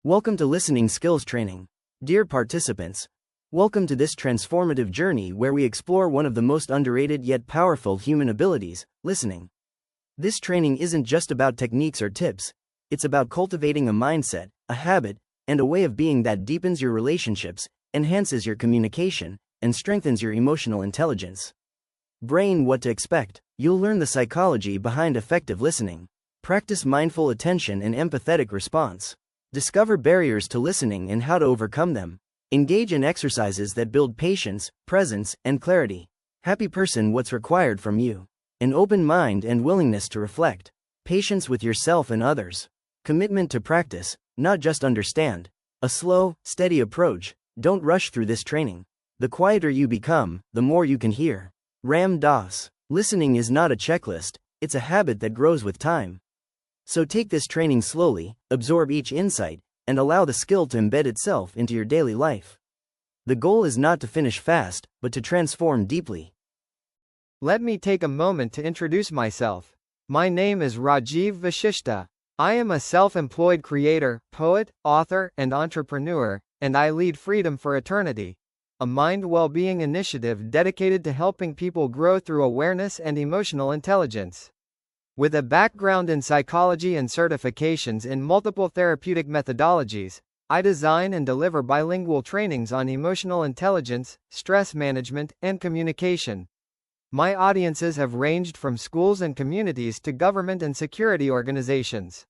Welcome to Listening Skills Training. Dear participants, welcome to this transformative journey where we explore one of the most underrated yet powerful human abilities, listening. This training isn't just about techniques or tips, it's about cultivating a mindset, a habit, and a way of being that deepens your relationships, enhances your communication, and strengthens your emotional intelligence. Brain What to Expect. You'll learn the psychology behind effective listening. Practice mindful attention and empathetic response. Discover barriers to listening and how to overcome them. Engage in exercises that build patience, presence, and clarity. Happy person. What's required from you? An open mind and willingness to reflect. Patience with yourself and others. Commitment to practice, not just understand. A slow, steady approach. Don't rush through this training. The quieter you become, the more you can hear. Ram Dass. Listening is not a checklist, it's a habit that grows with time. So take this training slowly, absorb each insight, and allow the skill to embed itself into your daily life. The goal is not to finish fast, but to transform deeply. Let me take a moment to introduce myself. My name is Rajiv Vashishta. I am a self-employed creator, poet, author, and entrepreneur, and I lead Freedom for Eternity, a mind well-being initiative dedicated to helping people grow through awareness and emotional intelligence. With a background in psychology and certifications in multiple therapeutic methodologies, I design and deliver bilingual trainings on emotional intelligence, stress management, and communication. My audiences have ranged from schools and communities to government and security organizations.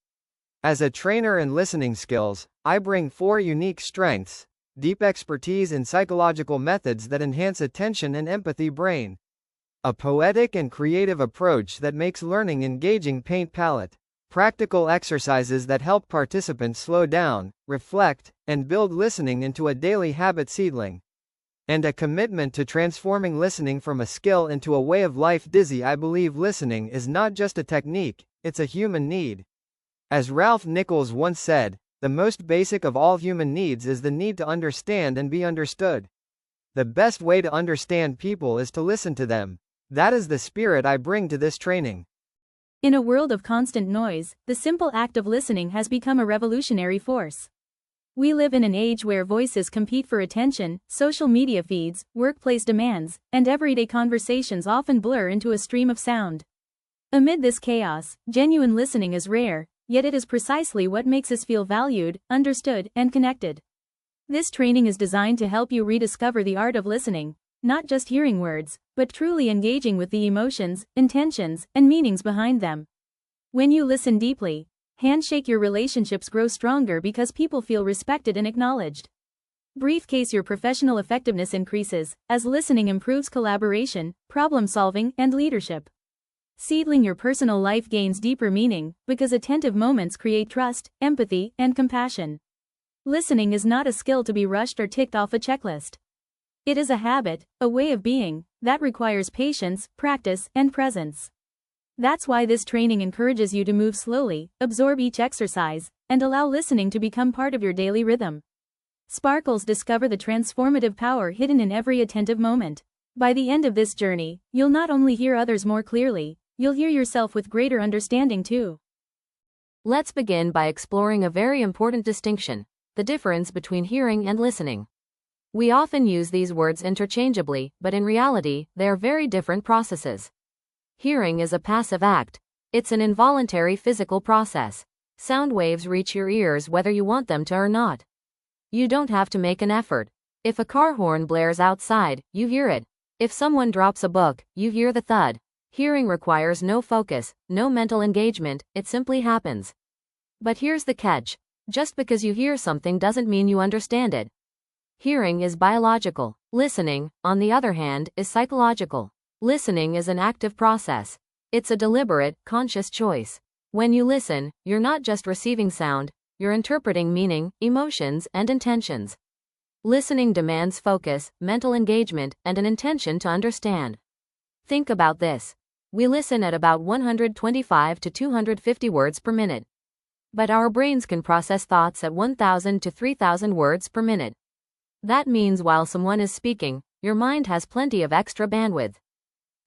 As a trainer in listening skills, I bring 4 unique strengths: deep expertise in psychological methods that enhance attention and empathy brain, a poetic and creative approach that makes learning engaging paint palette, practical exercises that help participants slow down, reflect, and build listening into a daily habit seedling, and a commitment to transforming listening from a skill into a way of life. I believe listening is not just a technique, it's a human need. As Ralph Nichols once said, the most basic of all human needs is the need to understand and be understood. The best way to understand people is to listen to them. That is the spirit I bring to this training. In a world of constant noise, the simple act of listening has become a revolutionary force. We live in an age where voices compete for attention, social media feeds, workplace demands, and everyday conversations often blur into a stream of sound. Amid this chaos, genuine listening is rare, yet it is precisely what makes us feel valued, understood, and connected. This training is designed to help you rediscover the art of listening, not just hearing words, but truly engaging with the emotions, intentions, and meanings behind them. When you listen deeply, your relationships grow stronger because people feel respected and acknowledged. Briefcase your professional effectiveness increases, as listening improves collaboration, problem solving, and leadership. Seedling your personal life gains deeper meaning, because attentive moments create trust, empathy, and compassion. Listening is not a skill to be rushed or ticked off a checklist. It is a habit, a way of being, that requires patience, practice, and presence. That's why this training encourages you to move slowly, absorb each exercise, and allow listening to become part of your daily rhythm. Sparkles. Discover the transformative power hidden in every attentive moment. By the end of this journey, you'll not only hear others more clearly, you'll hear yourself with greater understanding too. Let's begin by exploring a very important distinction: the difference between hearing and listening. We often use these words interchangeably, but in reality, they are very different processes. Hearing is a passive act. It's an involuntary physical process. Sound waves reach your ears whether you want them to or not. You don't have to make an effort. If a car horn blares outside, you hear it. If someone drops a book, you hear the thud. Hearing requires no focus, no mental engagement, it simply happens. But here's the catch: just because you hear something doesn't mean you understand it. Hearing is biological. Listening, on the other hand, is psychological. Listening is an active process. It's a deliberate, conscious choice. When you listen, you're not just receiving sound, you're interpreting meaning, emotions, and intentions. Listening demands focus, mental engagement, and an intention to understand. Think about this. We listen at about 125 to 250 words per minute. But our brains can process thoughts at 1,000 to 3,000 words per minute. That means while someone is speaking, your mind has plenty of extra bandwidth.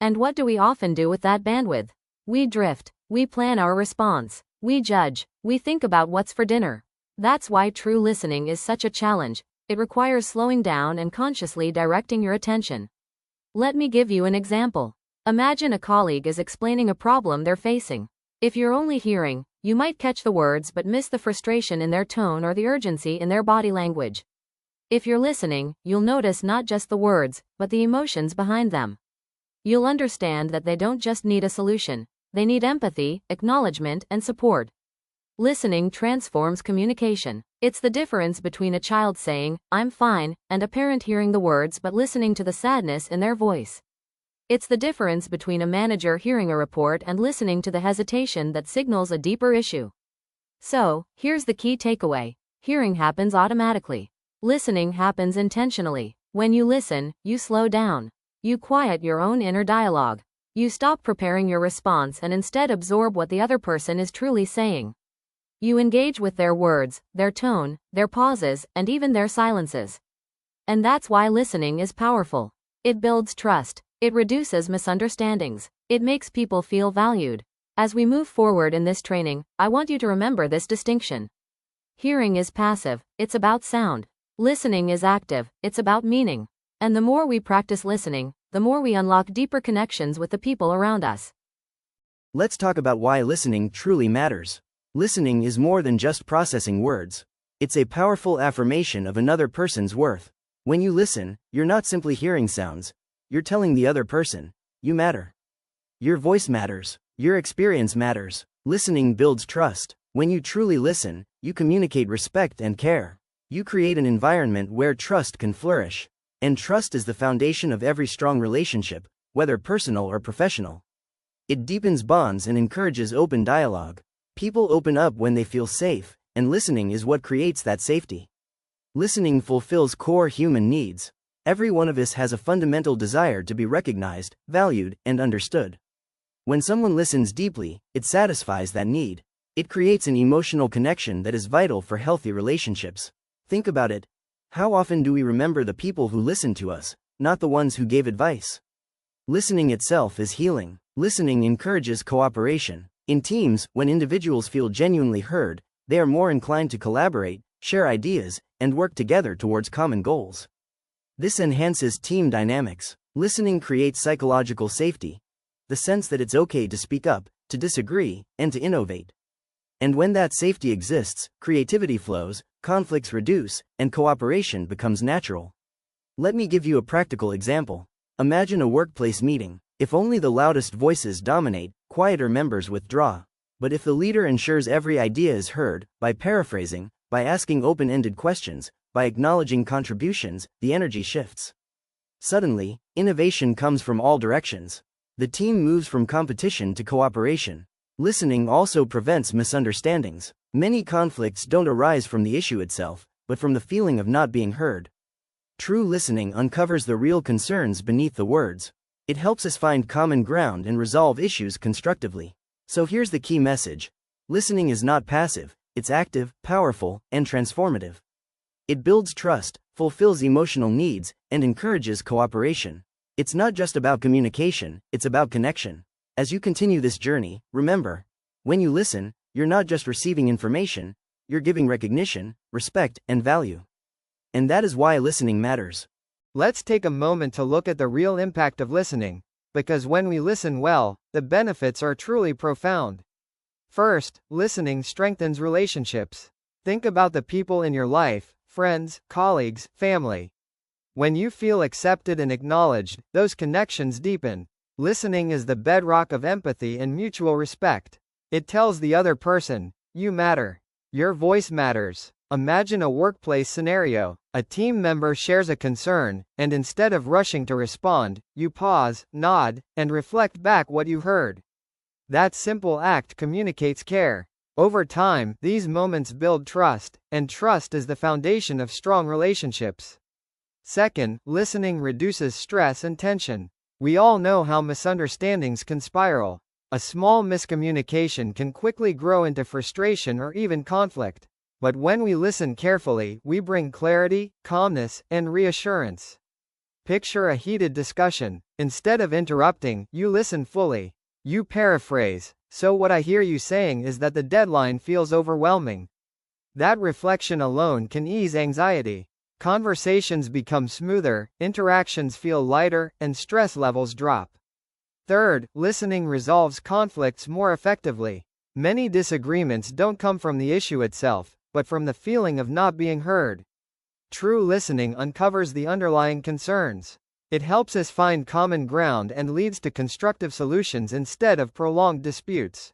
And what do we often do with that bandwidth? We drift, we plan our response, we judge, we think about what's for dinner. That's why true listening is such a challenge. It requires slowing down and consciously directing your attention. Let me give you an example. Imagine a colleague is explaining a problem they're facing. If you're only hearing, you might catch the words but miss the frustration in their tone or the urgency in their body language. If you're listening, you'll notice not just the words, but the emotions behind them. You'll understand that they don't just need a solution, they need empathy, acknowledgement, and support. Listening transforms communication. It's the difference between a child saying, "I'm fine," and a parent hearing the words but listening to the sadness in their voice. It's the difference between a manager hearing a report and listening to the hesitation that signals a deeper issue. So, here's the key takeaway. Hearing happens automatically. Listening happens intentionally. When you listen, you slow down. You quiet your own inner dialogue. You stop preparing your response and instead absorb what the other person is truly saying. You engage with their words, their tone, their pauses, and even their silences. And that's why listening is powerful. It builds trust. It reduces misunderstandings. It makes people feel valued. As we move forward in this training, I want you to remember this distinction. Hearing is passive, it's about sound. Listening is active, it's about meaning. And the more we practice listening, the more we unlock deeper connections with the people around us. Let's talk about why listening truly matters. Listening is more than just processing words. It's a powerful affirmation of another person's worth. When you listen, you're not simply hearing sounds. You're telling the other person, you matter. Your voice matters. Your experience matters. Listening builds trust. When you truly listen, you communicate respect and care. You create an environment where trust can flourish. And trust is the foundation of every strong relationship, whether personal or professional. It deepens bonds and encourages open dialogue. People open up when they feel safe, and listening is what creates that safety. Listening fulfills core human needs. Every one of us has a fundamental desire to be recognized, valued, and understood. When someone listens deeply, it satisfies that need. It creates an emotional connection that is vital for healthy relationships. Think about it. How often do we remember the people who listened to us, not the ones who gave advice? Listening itself is healing. Listening encourages cooperation. In teams, when individuals feel genuinely heard, they are more inclined to collaborate, share ideas, and work together towards common goals. This enhances team dynamics. Listening creates psychological safety, the sense that it's okay to speak up, to disagree, and to innovate. And when that safety exists, creativity flows, conflicts reduce, and cooperation becomes natural. Let me give you a practical example. Imagine a workplace meeting. If only the loudest voices dominate, quieter members withdraw. But if the leader ensures every idea is heard, by paraphrasing, by asking open-ended questions, by acknowledging contributions, the energy shifts. Suddenly, innovation comes from all directions. The team moves from competition to cooperation. Listening also prevents misunderstandings. Many conflicts don't arise from the issue itself, but from the feeling of not being heard. True listening uncovers the real concerns beneath the words. It helps us find common ground and resolve issues constructively. So here's the key message. Listening is not passive, it's active, powerful, and transformative. It builds trust, fulfills emotional needs, and encourages cooperation. It's not just about communication, it's about connection. As you continue this journey, remember, when you listen, you're not just receiving information, you're giving recognition, respect, and value. And that is why listening matters. Let's take a moment to look at the real impact of listening, because when we listen well, the benefits are truly profound. First, listening strengthens relationships. Think about the people in your life, friends, colleagues, family. When you feel accepted and acknowledged, those connections deepen. Listening is the bedrock of empathy and mutual respect. It tells the other person, you matter. Your voice matters. Imagine a workplace scenario. A team member shares a concern, and instead of rushing to respond, you pause, nod, and reflect back what you heard. That simple act communicates care. Over time, these moments build trust, and trust is the foundation of strong relationships. Second, listening reduces stress and tension. We all know how misunderstandings can spiral. A small miscommunication can quickly grow into frustration or even conflict. But when we listen carefully, we bring clarity, calmness, and reassurance. Picture a heated discussion. Instead of interrupting, you listen fully. You paraphrase, "So what I hear you saying is that the deadline feels overwhelming." That reflection alone can ease anxiety. Conversations become smoother, interactions feel lighter, and stress levels drop. Third, listening resolves conflicts more effectively. Many disagreements don't come from the issue itself, but from the feeling of not being heard. True listening uncovers the underlying concerns. It helps us find common ground and leads to constructive solutions instead of prolonged disputes.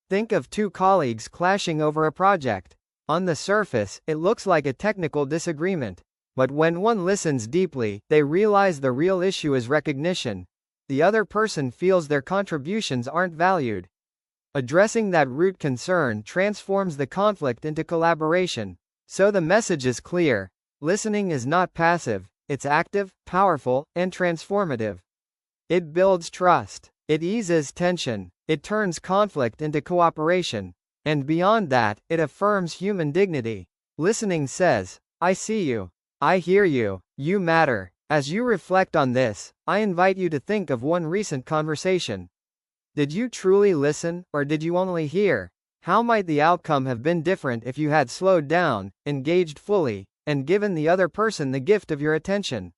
Think of two colleagues clashing over a project. On the surface, it looks like a technical disagreement. But when one listens deeply, they realize the real issue is recognition. The other person feels their contributions aren't valued. Addressing that root concern transforms the conflict into collaboration. So the message is clear. Listening is not passive, it's active, powerful, and transformative. It builds trust. It eases tension. It turns conflict into cooperation. And beyond that, it affirms human dignity. Listening says, I see you. I hear you. You matter. As you reflect on this, I invite you to think of one recent conversation. Did you truly listen, or did you only hear? How might the outcome have been different if you had slowed down, engaged fully, and given the other person the gift of your attention?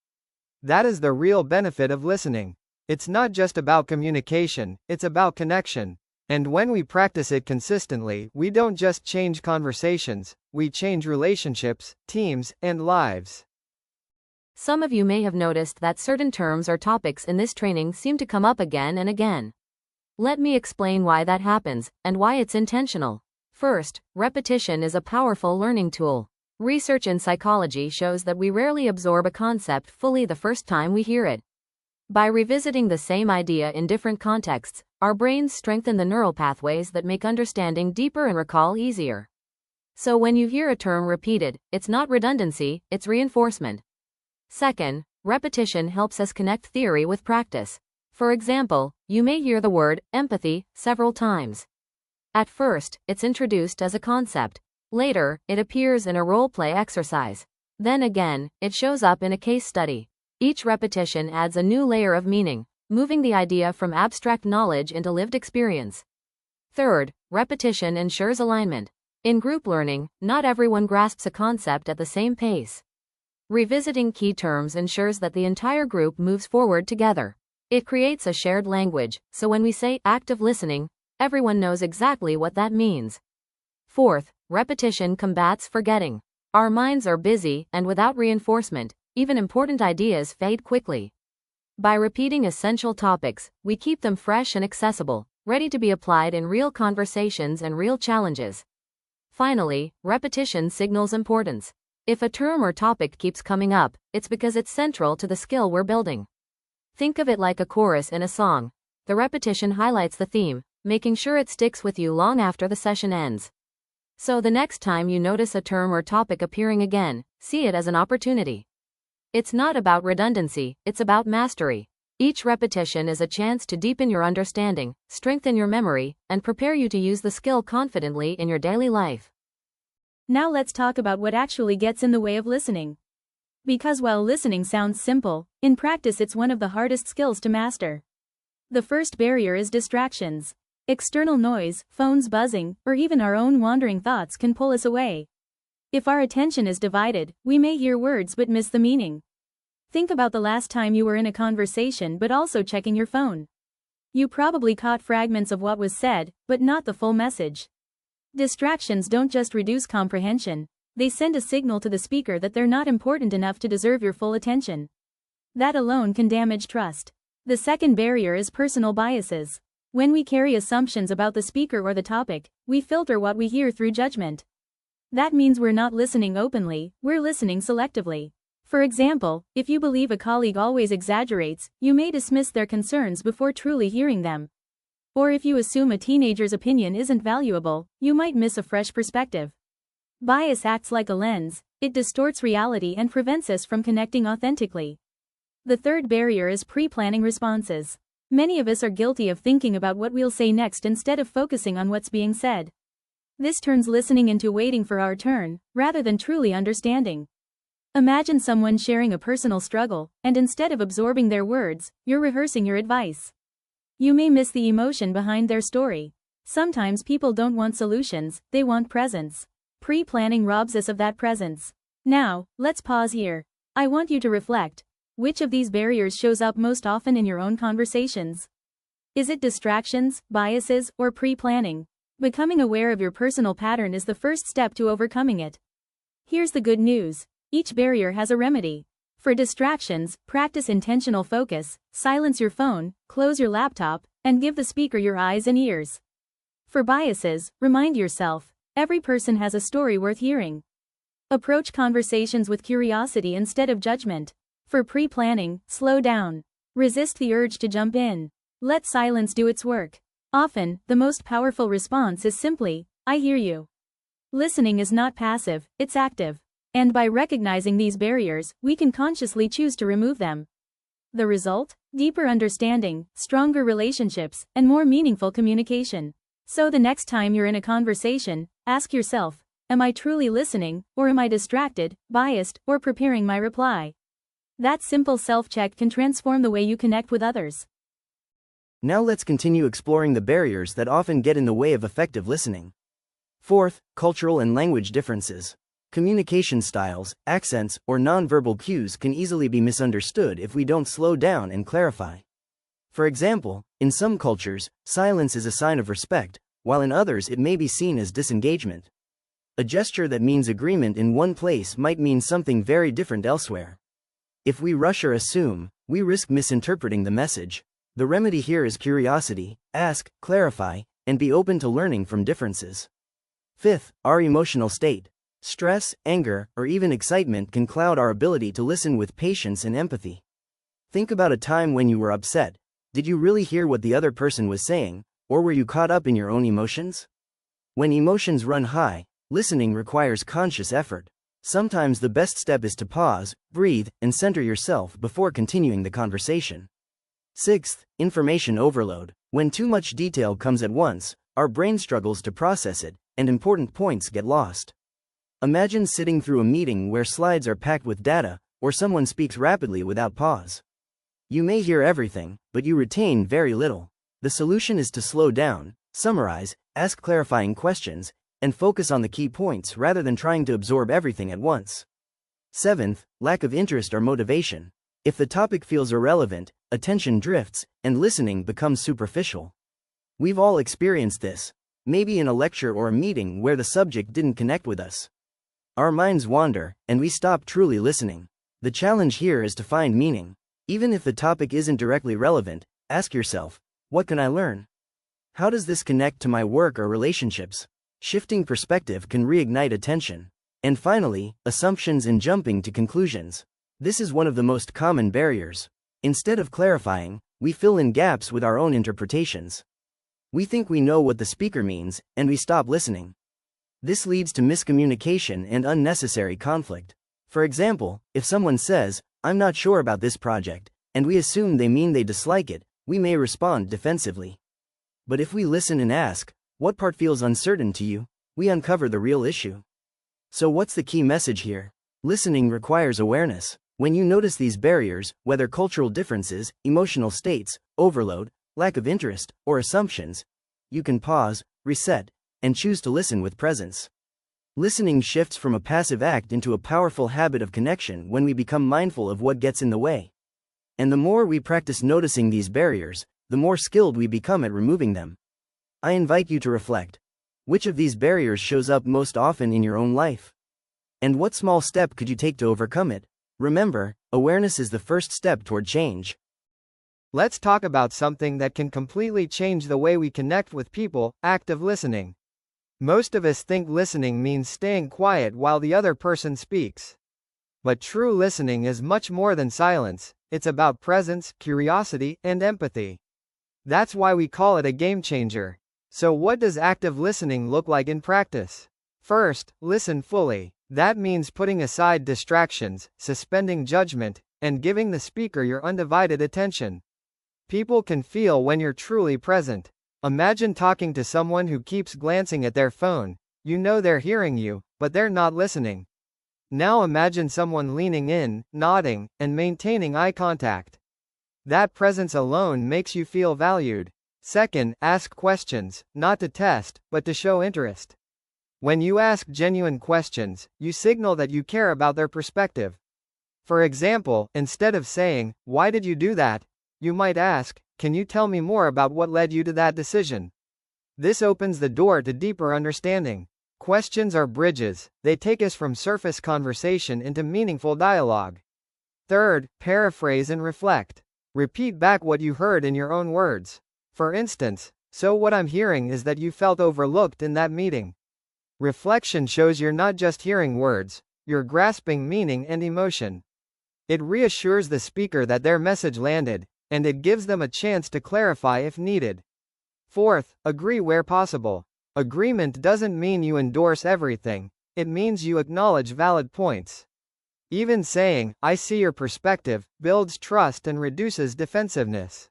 That is the real benefit of listening. It's not just about communication, it's about connection. And when we practice it consistently, we don't just change conversations, we change relationships, teams, and lives. Some of you may have noticed that certain terms or topics in this training seem to come up again and again. Let me explain why that happens, and why it's intentional. First, repetition is a powerful learning tool. Research in psychology shows that we rarely absorb a concept fully the first time we hear it. By revisiting the same idea in different contexts, our brains strengthen the neural pathways that make understanding deeper and recall easier. So when you hear a term repeated, it's not redundancy, it's reinforcement. Second, repetition helps us connect theory with practice. For example, you may hear the word empathy several times. At first, it's introduced as a concept. Later, it appears in a role-play exercise. Then again, it shows up in a case study. Each repetition adds a new layer of meaning, moving the idea from abstract knowledge into lived experience. Third, repetition ensures alignment. In group learning, not everyone grasps a concept at the same pace. Revisiting key terms ensures that the entire group moves forward together. It creates a shared language, so when we say active listening, everyone knows exactly what that means. Fourth, repetition combats forgetting. Our minds are busy, and without reinforcement, even important ideas fade quickly. By repeating essential topics, we keep them fresh and accessible, ready to be applied in real conversations and real challenges. Finally, repetition signals importance. If a term or topic keeps coming up, it's because it's central to the skill we're building. Think of it like a chorus in a song. The repetition highlights the theme, making sure it sticks with you long after the session ends. So the next time you notice a term or topic appearing again, see it as an opportunity. It's not about redundancy, it's about mastery. Each repetition is a chance to deepen your understanding, strengthen your memory, and prepare you to use the skill confidently in your daily life. Now let's talk about what actually gets in the way of listening. Because while listening sounds simple, in practice it's one of the hardest skills to master. The first barrier is distractions. External noise, phones buzzing, or even our own wandering thoughts can pull us away. If our attention is divided, we may hear words but miss the meaning. Think about the last time you were in a conversation but also checking your phone. You probably caught fragments of what was said, but not the full message. Distractions don't just reduce comprehension, they send a signal to the speaker that they're not important enough to deserve your full attention. That alone can damage trust. The second barrier is personal biases. When we carry assumptions about the speaker or the topic, we filter what we hear through judgment. That means we're not listening openly, we're listening selectively. For example, if you believe a colleague always exaggerates, you may dismiss their concerns before truly hearing them. Or if you assume a teenager's opinion isn't valuable, you might miss a fresh perspective. Bias acts like a lens, it distorts reality and prevents us from connecting authentically. The third barrier is pre-planning responses. Many of us are guilty of thinking about what we'll say next instead of focusing on what's being said. This turns listening into waiting for our turn, rather than truly understanding. Imagine someone sharing a personal struggle, and instead of absorbing their words, you're rehearsing your advice. You may miss the emotion behind their story. Sometimes people don't want solutions, they want presence. Pre-planning robs us of that presence. Now, let's pause here. I want you to reflect. Which of these barriers shows up most often in your own conversations? Is it distractions, biases, or pre-planning? Becoming aware of your personal pattern is the first step to overcoming it. Here's the good news. Each barrier has a remedy. For distractions, practice intentional focus, silence your phone, close your laptop, and give the speaker your eyes and ears. For biases, remind yourself, every person has a story worth hearing. Approach conversations with curiosity instead of judgment. For pre-planning, slow down. Resist the urge to jump in. Let silence do its work. Often, the most powerful response is simply, I hear you. Listening is not passive, it's active. And by recognizing these barriers, we can consciously choose to remove them. The result? Deeper understanding, stronger relationships, and more meaningful communication. So the next time you're in a conversation, ask yourself, am I truly listening, or am I distracted, biased, or preparing my reply? That simple self-check can transform the way you connect with others. Now let's continue exploring the barriers that often get in the way of effective listening. Fourth, cultural and language differences. Communication styles, accents, or nonverbal cues can easily be misunderstood if we don't slow down and clarify. For example, in some cultures, silence is a sign of respect, while in others it may be seen as disengagement. A gesture that means agreement in one place might mean something very different elsewhere. If we rush or assume, we risk misinterpreting the message. The remedy here is curiosity, ask, clarify, and be open to learning from differences. Fifth, our emotional state. Stress, anger, or even excitement can cloud our ability to listen with patience and empathy. Think about a time when you were upset. Did you really hear what the other person was saying, or were you caught up in your own emotions? When emotions run high, listening requires conscious effort. Sometimes the best step is to pause, breathe, and center yourself before continuing the conversation. Sixth, information overload. When too much detail comes at once, our brain struggles to process it, and important points get lost. Imagine sitting through a meeting where slides are packed with data, or someone speaks rapidly without pause. You may hear everything, but you retain very little. The solution is to slow down, summarize, ask clarifying questions, and focus on the key points rather than trying to absorb everything at once. Seventh, lack of interest or motivation. If the topic feels irrelevant, attention drifts, and listening becomes superficial. We've all experienced this, maybe in a lecture or a meeting where the subject didn't connect with us. Our minds wander, and we stop truly listening. The challenge here is to find meaning. Even if the topic isn't directly relevant, ask yourself, what can I learn? How does this connect to my work or relationships? Shifting perspective can reignite attention. And finally, assumptions and jumping to conclusions. This is one of the most common barriers. Instead of clarifying, we fill in gaps with our own interpretations. We think we know what the speaker means, and we stop listening. This leads to miscommunication and unnecessary conflict. For example, if someone says, I'm not sure about this project, and we assume they mean they dislike it, we may respond defensively. But if we listen and ask, what part feels uncertain to you, we uncover the real issue. So what's the key message here? Listening requires awareness. When you notice these barriers, whether cultural differences, emotional states, overload, lack of interest, or assumptions, you can pause, reset, and choose to listen with presence. Listening shifts from a passive act into a powerful habit of connection when we become mindful of what gets in the way. And the more we practice noticing these barriers, the more skilled we become at removing them. I invite you to reflect. Which of these barriers shows up most often in your own life? And what small step could you take to overcome it? Remember, awareness is the first step toward change. Let's talk about something that can completely change the way we connect with people: active listening. Most of us think listening means staying quiet while the other person speaks. But true listening is much more than silence. It's about presence, curiosity, and empathy. That's why we call it a game changer. So what does active listening look like in practice? First, listen fully. That means putting aside distractions, suspending judgment, and giving the speaker your undivided attention. People can feel when you're truly present. Imagine talking to someone who keeps glancing at their phone. You know they're hearing you, but they're not listening. Now imagine someone leaning in, nodding, and maintaining eye contact. That presence alone makes you feel valued. Second, ask questions, not to test, but to show interest. When you ask genuine questions, you signal that you care about their perspective. For example, instead of saying, "Why did you do that?" you might ask, "Can you tell me more about what led you to that decision?" This opens the door to deeper understanding. Questions are bridges, they take us from surface conversation into meaningful dialogue. Third, paraphrase and reflect. Repeat back what you heard in your own words. For instance, "So what I'm hearing is that you felt overlooked in that meeting." Reflection shows you're not just hearing words, you're grasping meaning and emotion. It reassures the speaker that their message landed, and it gives them a chance to clarify if needed. Fourth, agree where possible. Agreement doesn't mean you endorse everything, it means you acknowledge valid points. Even saying, "I see your perspective," builds trust and reduces defensiveness.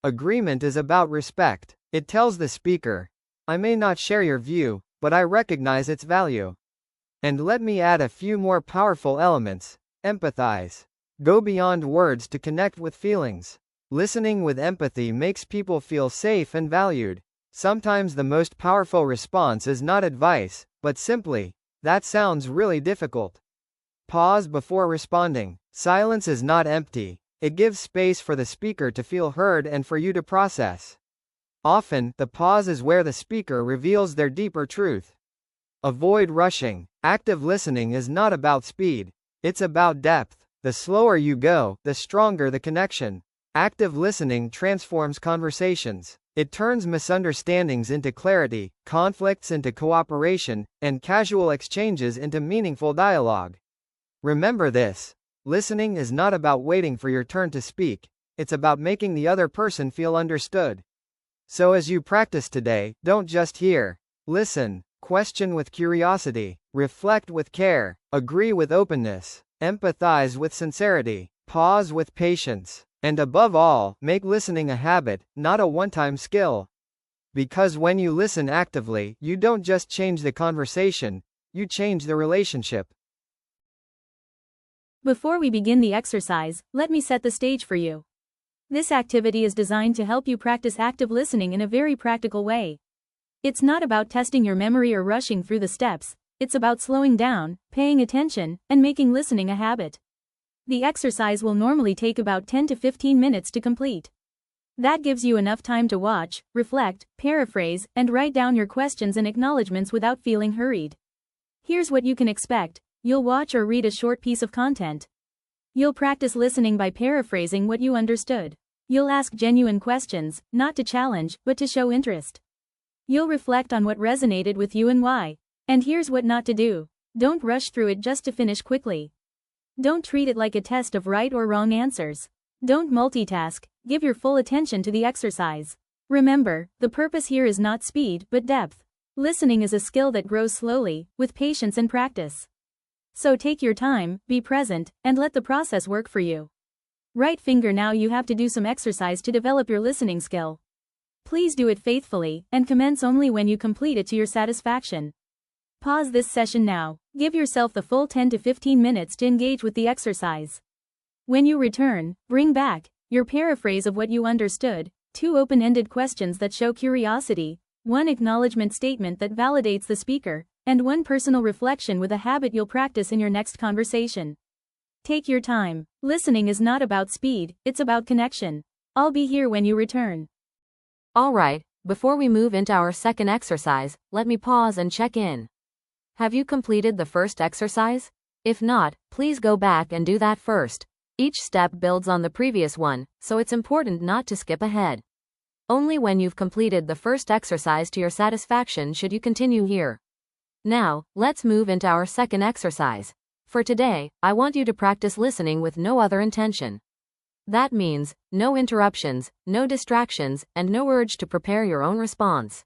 Agreement is about respect. It tells the speaker, "I may not share your view, but I recognize its value." And let me add a few more powerful elements. Empathize. Go beyond words to connect with feelings. Listening with empathy makes people feel safe and valued. Sometimes the most powerful response is not advice, but simply, "That sounds really difficult." Pause before responding. Silence is not empty. It gives space for the speaker to feel heard and for you to process. Often, the pause is where the speaker reveals their deeper truth. Avoid rushing. Active listening is not about speed. It's about depth. The slower you go, the stronger the connection. Active listening transforms conversations. It turns misunderstandings into clarity, conflicts into cooperation, and casual exchanges into meaningful dialogue. Remember this. Listening is not about waiting for your turn to speak, it's about making the other person feel understood. So as you practice today, don't just hear. Listen, question with curiosity, reflect with care, agree with openness, empathize with sincerity, pause with patience, and above all, make listening a habit, not a one-time skill. Because when you listen actively, you don't just change the conversation, you change the relationship. Before we begin the exercise, let me set the stage for you. This activity is designed to help you practice active listening in a very practical way. It's not about testing your memory or rushing through the steps, it's about slowing down, paying attention, and making listening a habit. The exercise will normally take about 10 to 15 minutes to complete. That gives you enough time to watch, reflect, paraphrase, and write down your questions and acknowledgements without feeling hurried. Here's what you can expect. You'll watch or read a short piece of content. You'll practice listening by paraphrasing what you understood. You'll ask genuine questions, not to challenge, but to show interest. You'll reflect on what resonated with you and why. And here's what not to do. Don't rush through it just to finish quickly. Don't treat it like a test of right or wrong answers. Don't multitask, give your full attention to the exercise. Remember, the purpose here is not speed, but depth. Listening is a skill that grows slowly, with patience and practice. So take your time, be present, and let the process work for you. Right finger, now you have to do some exercise to develop your listening skill. Please do it faithfully, and commence only when you complete it to your satisfaction. Pause this session now. Give yourself the full 10 to 15 minutes to engage with the exercise. When you return, bring back your paraphrase of what you understood, 2 open-ended questions that show curiosity, 1 acknowledgement statement that validates the speaker, and 1 personal reflection with a habit you'll practice in your next conversation. Take your time. Listening is not about speed, it's about connection. I'll be here when you return. Alright, before we move into our second exercise, let me pause and check in. Have you completed the first exercise? If not, please go back and do that first. Each step builds on the previous one, so it's important not to skip ahead. Only when you've completed the first exercise to your satisfaction should you continue here. Now, let's move into our second exercise. For today, I want you to practice listening with no other intention. That means, no interruptions, no distractions, and no urge to prepare your own response.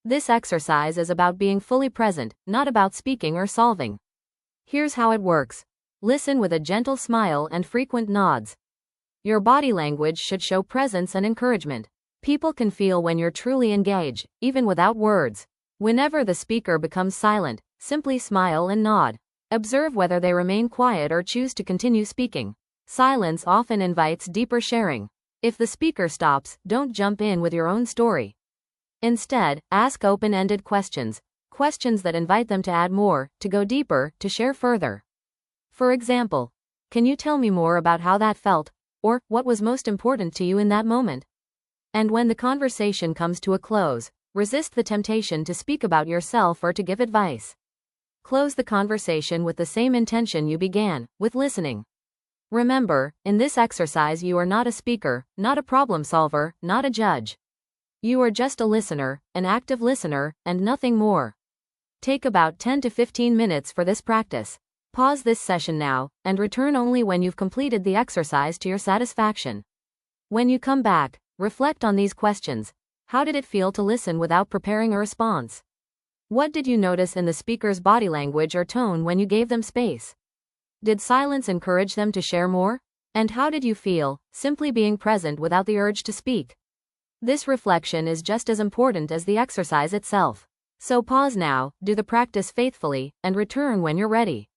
This exercise is about being fully present, not about speaking or solving. Here's how it works. Listen with a gentle smile and frequent nods. Your body language should show presence and encouragement. People can feel when you're truly engaged, even without words. Whenever the speaker becomes silent, simply smile and nod. Observe whether they remain quiet or choose to continue speaking. Silence often invites deeper sharing. If the speaker stops, don't jump in with your own story. Instead, ask open-ended questions. questions that invite them to add more, to go deeper, to share further. For example, can you tell me more about how that felt, or what was most important to you in that moment? And when the conversation comes to a close, resist the temptation to speak about yourself or to give advice. Close the conversation with the same intention you began, with listening. Remember, in this exercise you are not a speaker, not a problem solver, not a judge. You are just a listener, an active listener, and nothing more. Take about 10 to 15 minutes for this practice. Pause this session now, and return only when you've completed the exercise to your satisfaction. When you come back, reflect on these questions. How did it feel to listen without preparing a response? What did you notice in the speaker's body language or tone when you gave them space? Did silence encourage them to share more? And how did you feel, simply being present without the urge to speak? This reflection is just as important as the exercise itself. So pause now, do the practice faithfully, and return when you're ready.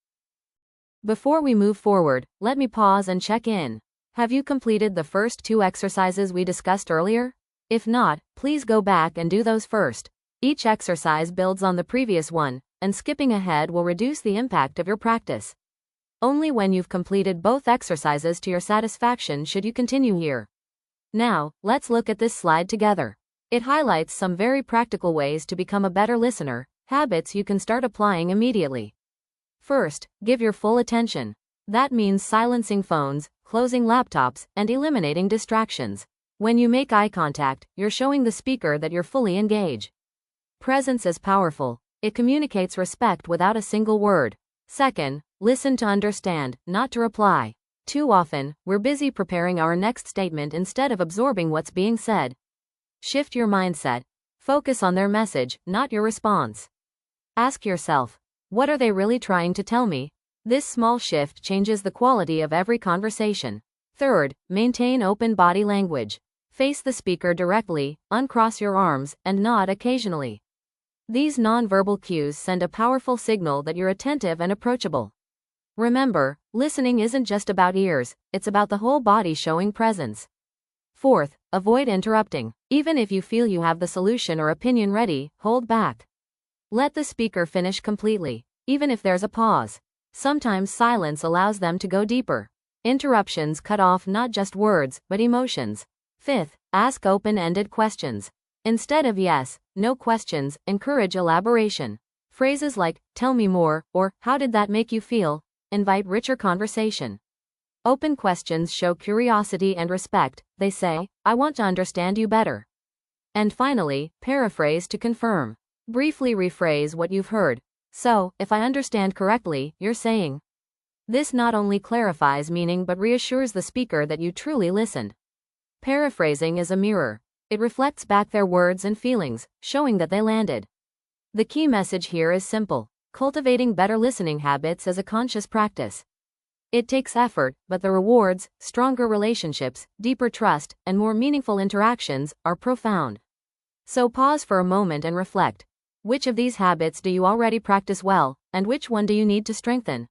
Before we move forward, let me pause and check in. Have you completed the first 2 exercises we discussed earlier? If not, please go back and do those first. Each exercise builds on the previous one, and skipping ahead will reduce the impact of your practice. Only when you've completed both exercises to your satisfaction should you continue here. Now, let's look at this slide together. It highlights some very practical ways to become a better listener, habits you can start applying immediately. First, give your full attention. That means silencing phones, closing laptops, and eliminating distractions. When you make eye contact, you're showing the speaker that you're fully engaged. Presence is powerful. It communicates respect without a single word. Second, listen to understand, not to reply. Too often, we're busy preparing our next statement instead of absorbing what's being said. Shift your mindset. Focus on their message, not your response. Ask yourself, what are they really trying to tell me? This small shift changes the quality of every conversation. Third, maintain open body language. Face the speaker directly, uncross your arms, and nod occasionally. These nonverbal cues send a powerful signal that you're attentive and approachable. Remember, listening isn't just about ears, it's about the whole body showing presence. Fourth, avoid interrupting. Even if you feel you have the solution or opinion ready, hold back. Let the speaker finish completely, even if there's a pause. Sometimes silence allows them to go deeper. Interruptions cut off not just words, but emotions. Fifth, ask open-ended questions. Instead of yes, no questions, encourage elaboration. Phrases like, tell me more, or, how did that make you feel, invite richer conversation. Open questions show curiosity and respect. They say, I want to understand you better. And finally, paraphrase to confirm. Briefly rephrase what you've heard. So, if I understand correctly, you're saying. This not only clarifies meaning but reassures the speaker that you truly listened. Paraphrasing is a mirror. It reflects back their words and feelings, showing that they landed. The key message here is simple. Cultivating better listening habits is a conscious practice. It takes effort, but the rewards, stronger relationships, deeper trust, and more meaningful interactions, are profound. So pause for a moment and reflect. Which of these habits do you already practice well, and which one do you need to strengthen?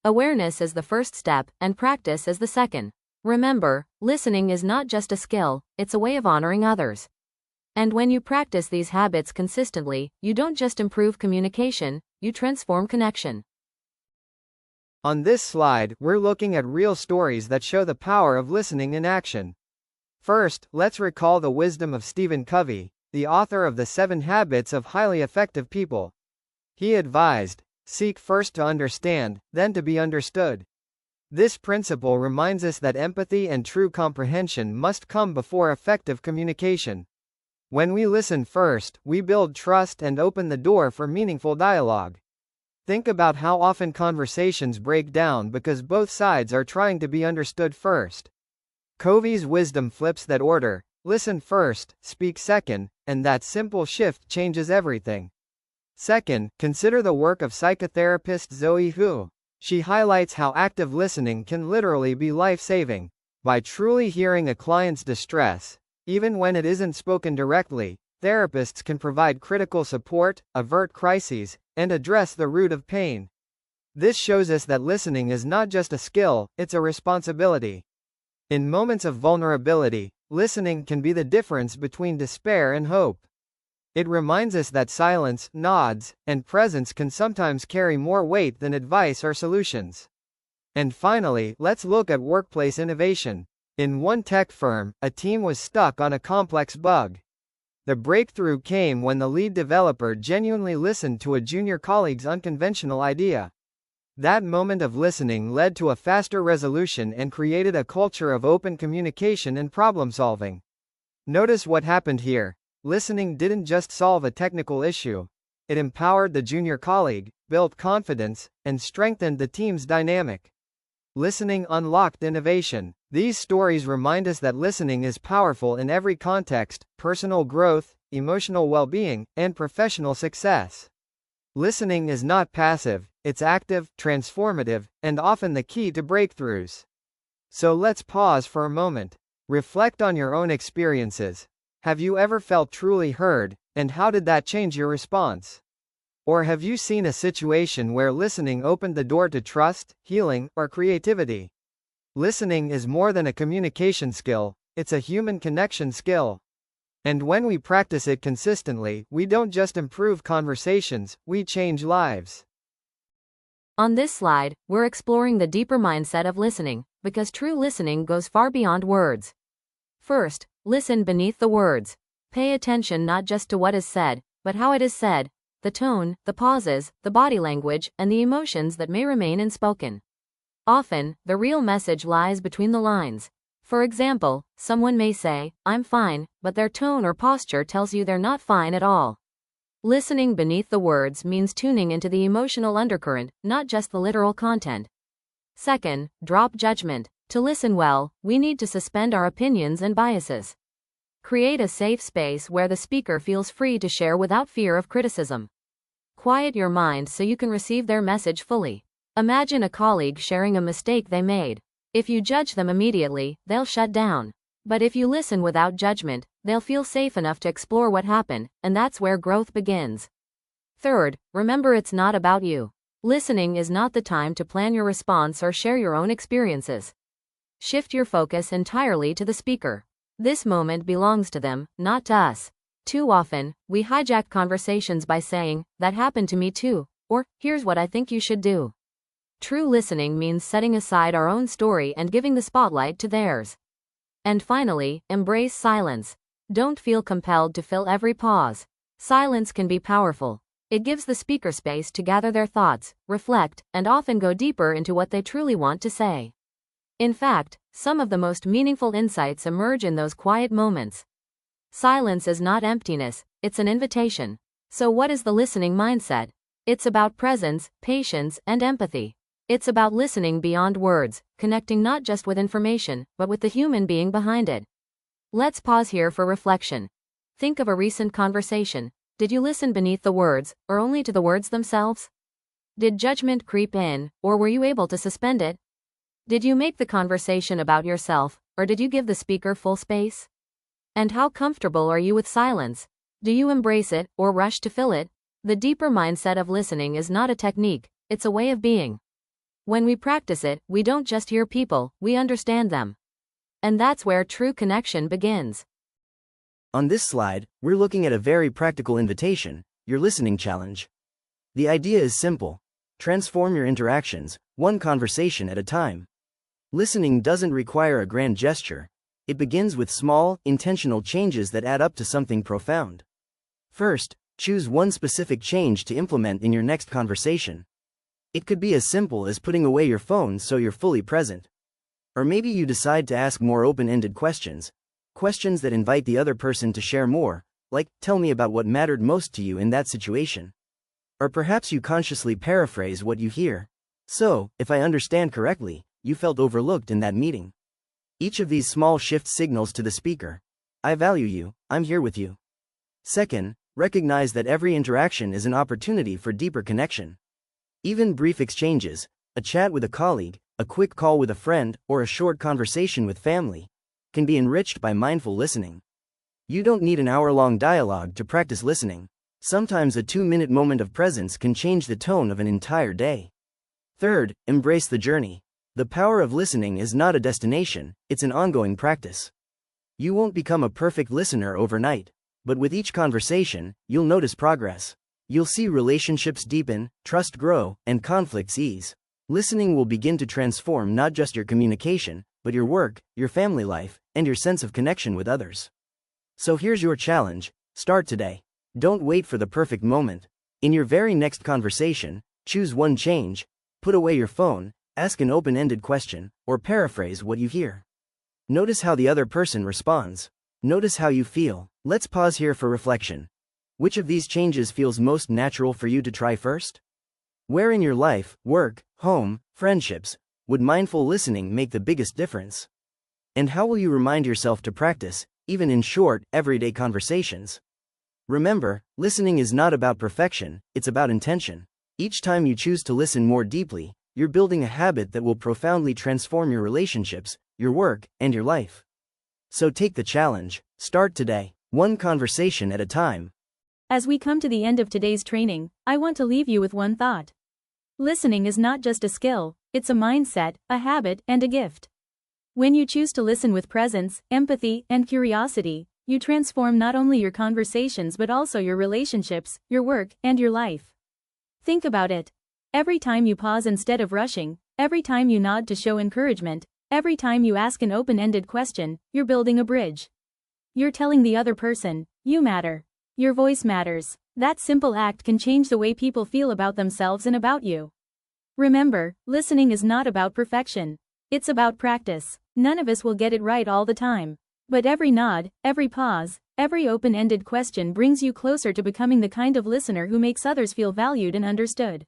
Awareness is the first step, and practice is the second. Remember, listening is not just a skill, it's a way of honoring others. And when you practice these habits consistently, you don't just improve communication, you transform connection. On this slide, we're looking at real stories that show the power of listening in action. First, let's recall the wisdom of Stephen Covey, the author of The 7 Habits of Highly Effective People. He advised, seek first to understand, then to be understood. This principle reminds us that empathy and true comprehension must come before effective communication. When we listen first, we build trust and open the door for meaningful dialogue. Think about how often conversations break down because both sides are trying to be understood first. Covey's wisdom flips that order. Listen first, speak second, and that simple shift changes everything. Second, consider the work of psychotherapist Zoe Hu. She highlights how active listening can literally be life-saving. By truly hearing a client's distress, even when it isn't spoken directly, therapists can provide critical support, avert crises, and address the root of pain. This shows us that listening is not just a skill, it's a responsibility. In moments of vulnerability, listening can be the difference between despair and hope. It reminds us that silence, nods, and presence can sometimes carry more weight than advice or solutions. And finally, let's look at workplace innovation. In one tech firm, a team was stuck on a complex bug. The breakthrough came when the lead developer genuinely listened to a junior colleague's unconventional idea. That moment of listening led to a faster resolution and created a culture of open communication and problem solving. Notice what happened here. Listening didn't just solve a technical issue. It empowered the junior colleague, built confidence, and strengthened the team's dynamic. Listening unlocked innovation. These stories remind us that listening is powerful in every context: personal growth, emotional well-being, and professional success. Listening is not passive, it's active, transformative, and often the key to breakthroughs. So let's pause for a moment. Reflect on your own experiences. Have you ever felt truly heard, and how did that change your response? Or have you seen a situation where listening opened the door to trust, healing, or creativity? Listening is more than a communication skill, it's a human connection skill. And when we practice it consistently, we don't just improve conversations, we change lives. On this slide, we're exploring the deeper mindset of listening, because true listening goes far beyond words. First, listen beneath the words. Pay attention not just to what is said, but how it is said, the tone, the pauses, the body language, and the emotions that may remain unspoken. Often, the real message lies between the lines. For example, someone may say, "I'm fine," but their tone or posture tells you they're not fine at all. Listening beneath the words means tuning into the emotional undercurrent, not just the literal content. Second, drop judgment. To listen well, we need to suspend our opinions and biases. Create a safe space where the speaker feels free to share without fear of criticism. Quiet your mind so you can receive their message fully. Imagine a colleague sharing a mistake they made. If you judge them immediately, they'll shut down. But if you listen without judgment, they'll feel safe enough to explore what happened, and that's where growth begins. Third, remember it's not about you. Listening is not the time to plan your response or share your own experiences. Shift your focus entirely to the speaker. This moment belongs to them, not to us. Too often, we hijack conversations by saying, "That happened to me too," or "Here's what I think you should do." True listening means setting aside our own story and giving the spotlight to theirs. And finally, embrace silence. Don't feel compelled to fill every pause. Silence can be powerful. It gives the speaker space to gather their thoughts, reflect, and often go deeper into what they truly want to say. In fact, some of the most meaningful insights emerge in those quiet moments. Silence is not emptiness, it's an invitation. So what is the listening mindset? It's about presence, patience, and empathy. It's about listening beyond words, connecting not just with information, but with the human being behind it. Let's pause here for reflection. Think of a recent conversation. Did you listen beneath the words, or only to the words themselves? Did judgment creep in, or were you able to suspend it? Did you make the conversation about yourself, or did you give the speaker full space? And how comfortable are you with silence? Do you embrace it, or rush to fill it? The deeper mindset of listening is not a technique, it's a way of being. When we practice it, we don't just hear people, we understand them. And that's where true connection begins. On this slide, we're looking at a very practical invitation, your listening challenge. The idea is simple. Transform your interactions, one conversation at a time. Listening doesn't require a grand gesture. It begins with small, intentional changes that add up to something profound. First, choose one specific change to implement in your next conversation. It could be as simple as putting away your phone so you're fully present. Or maybe you decide to ask more open-ended questions that invite the other person to share more, like, "Tell me about what mattered most to you in that situation." Or perhaps you consciously paraphrase what you hear. "So, if I understand correctly, you felt overlooked in that meeting." Each of these small shifts signals to the speaker, "I value you, I'm here with you." Second, recognize that every interaction is an opportunity for deeper connection. Even brief exchanges, a chat with a colleague, a quick call with a friend, or a short conversation with family, can be enriched by mindful listening. You don't need an hour-long dialogue to practice listening. Sometimes a 2-minute moment of presence can change the tone of an entire day. Third, embrace the journey. The power of listening is not a destination, it's an ongoing practice. You won't become a perfect listener overnight. But with each conversation, you'll notice progress. You'll see relationships deepen, trust grow, and conflicts ease. Listening will begin to transform not just your communication, but your work, your family life, and your sense of connection with others. So here's your challenge: start today. Don't wait for the perfect moment. In your very next conversation, choose one change, put away your phone, ask an open-ended question, or paraphrase what you hear. Notice how the other person responds. Notice how you feel. Let's pause here for reflection. Which of these changes feels most natural for you to try first? Where in your life, work, home, friendships, would mindful listening make the biggest difference? And how will you remind yourself to practice, even in short, everyday conversations? Remember, listening is not about perfection, it's about intention. Each time you choose to listen more deeply, you're building a habit that will profoundly transform your relationships, your work, and your life. So take the challenge. Start today, one conversation at a time. As we come to the end of today's training, I want to leave you with one thought. Listening is not just a skill, it's a mindset, a habit, and a gift. When you choose to listen with presence, empathy, and curiosity, you transform not only your conversations but also your relationships, your work, and your life. Think about it. Every time you pause instead of rushing, every time you nod to show encouragement, every time you ask an open-ended question, you're building a bridge. You're telling the other person, you matter. Your voice matters. That simple act can change the way people feel about themselves and about you. Remember, listening is not about perfection. It's about practice. None of us will get it right all the time. But every nod, every pause, every open-ended question brings you closer to becoming the kind of listener who makes others feel valued and understood.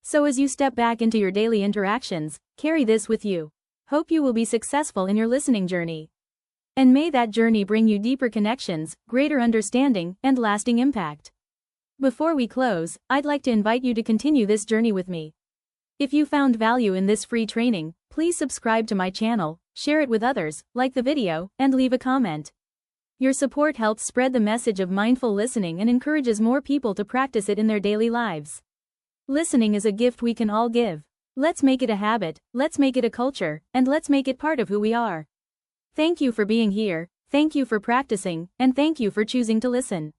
So as you step back into your daily interactions, carry this with you. Hope you will be successful in your listening journey. And may that journey bring you deeper connections, greater understanding, and lasting impact. Before we close, I'd like to invite you to continue this journey with me. If you found value in this free training, please subscribe to my channel, share it with others, like the video, and leave a comment. Your support helps spread the message of mindful listening and encourages more people to practice it in their daily lives. Listening is a gift we can all give. Let's make it a habit, let's make it a culture, and let's make it part of who we are. Thank you for being here, thank you for practicing, and thank you for choosing to listen.